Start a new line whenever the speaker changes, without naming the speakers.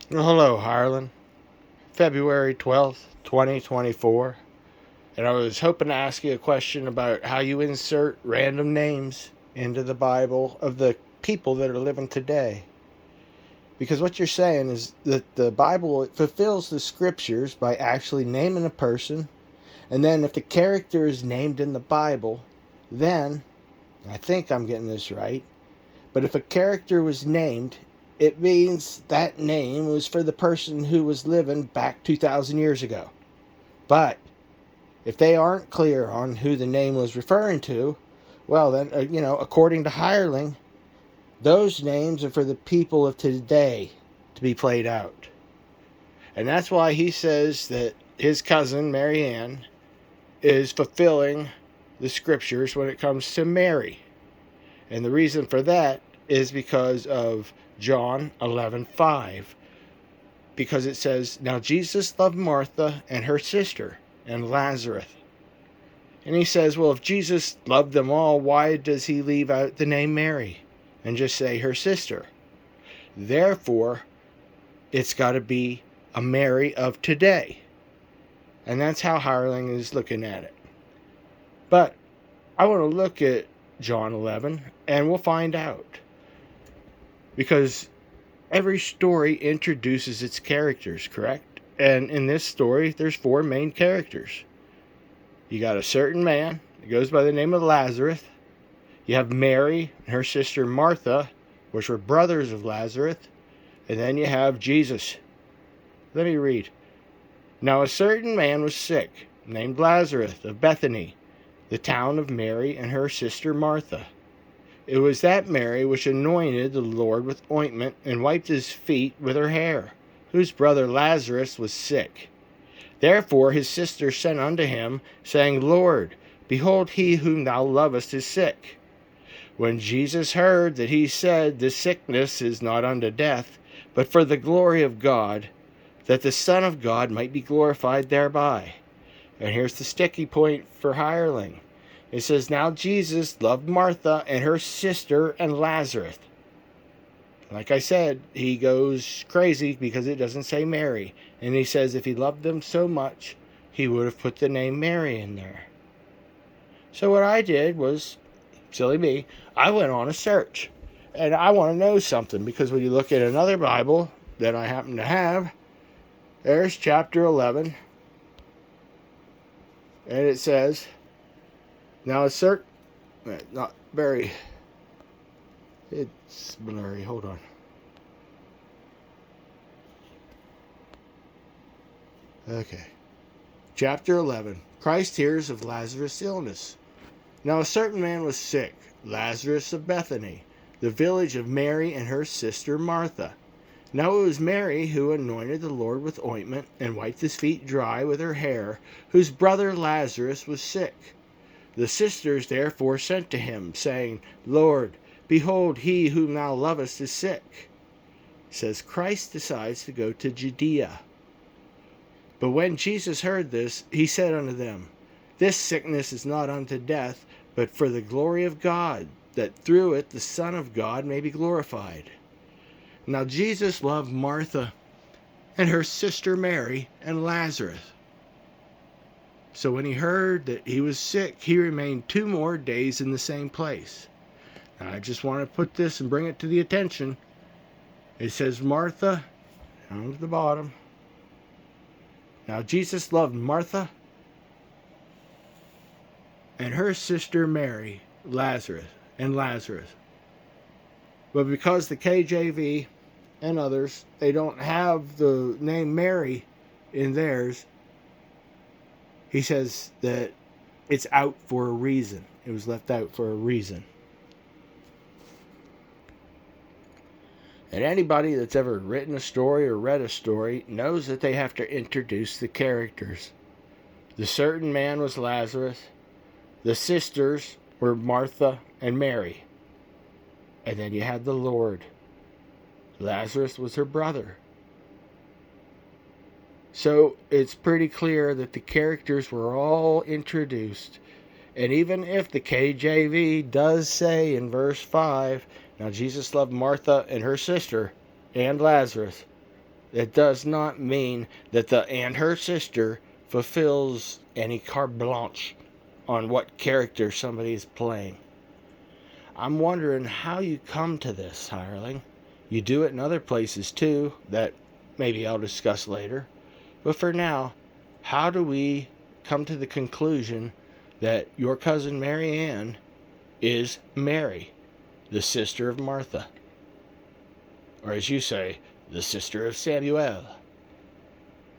Well, hello, Harlan. February 12th, 2024. And I was hoping to ask you a question about how you insert random names into the Bible of the people that are living today. Because what you're saying is that the Bible it fulfills the scriptures by actually naming a person. And then if the character is named in the Bible, then, I think I'm getting this right, but if a character was named, it means that name was for the person who was living back 2,000 years ago. But if they aren't clear on who the name was referring to, well, then, according to Hireling, those names are for the people of today to be played out. And that's why he says that his cousin, Mary Ann, is fulfilling the scriptures when it comes to Mary. And the reason for that is because of John 11:5. Because it says, "Now Jesus loved Martha and her sister and Lazarus." And he says, well, if Jesus loved them all, why does he leave out the name Mary and just say her sister? Therefore, it's got to be a Mary of today. And that's how Hireling is looking at it. But I want to look at John 11 and we'll find out. Because every story introduces its characters, correct? And in this story, there's four main characters. You got a certain man that goes by the name of Lazarus. You have Mary and her sister Martha, which were brothers of Lazarus. And then you have Jesus. Let me read. Now a certain man was sick, named Lazarus of Bethany, the town of Mary and her sister Martha. It was that Mary which anointed the Lord with ointment and wiped his feet with her hair, whose brother Lazarus was sick. Therefore his sister sent unto him, saying, Lord, behold, he whom thou lovest is sick. When Jesus heard that, he said, This sickness is not unto death, but for the glory of God, that the Son of God might be glorified thereby. And here's the sticky point for Hireling. It says, Now Jesus loved Martha and her sister and Lazarus. Like I said, he goes crazy because it doesn't say Mary. And he says if he loved them so much, he would have put the name Mary in there. So what I did was, silly me, I went on a search. And I want to know something, because when you look at another Bible that I happen to have, there's chapter 11. And it says, now a certain, not very, it's blurry, hold on. Okay. Chapter 11. Christ hears of Lazarus' illness. Now a certain man was sick, Lazarus of Bethany, the village of Mary and her sister Martha. Now it was Mary who anointed the Lord with ointment and wiped his feet dry with her hair, whose brother Lazarus was sick. The sisters therefore sent to him, saying, Lord, behold, he whom thou lovest is sick. It says Christ decides to go to Judea. But when Jesus heard this, he said unto them, This sickness is not unto death, but for the glory of God, that through it the Son of God may be glorified. Now Jesus loved Martha and her sister Mary and Lazarus. So when he heard that he was sick, he remained 2 more days in the same place. Now I just want to put this and bring it to the attention. It says Martha, down to the bottom. Now Jesus loved Martha and her sister Mary, Lazarus. But because the KJV and others, they don't have the name Mary in theirs, he says that it's out for a reason. It was left out for a reason. And anybody that's ever written a story or read a story knows that they have to introduce the characters. The certain man was Lazarus. The sisters were Martha and Mary. And then you had the Lord. Lazarus was her brother. So it's pretty clear that the characters were all introduced. And even if the KJV does say in verse 5, now Jesus loved Martha and her sister and Lazarus, It does not mean that the and her sister fulfills any carte blanche on what character somebody is playing. I'm wondering how you come to this, hireling. You do it in other places too, that maybe I'll discuss later. But for now, how do we come to the conclusion that your cousin Mary Ann is Mary, the sister of Martha? Or as you say, the sister of Samuel?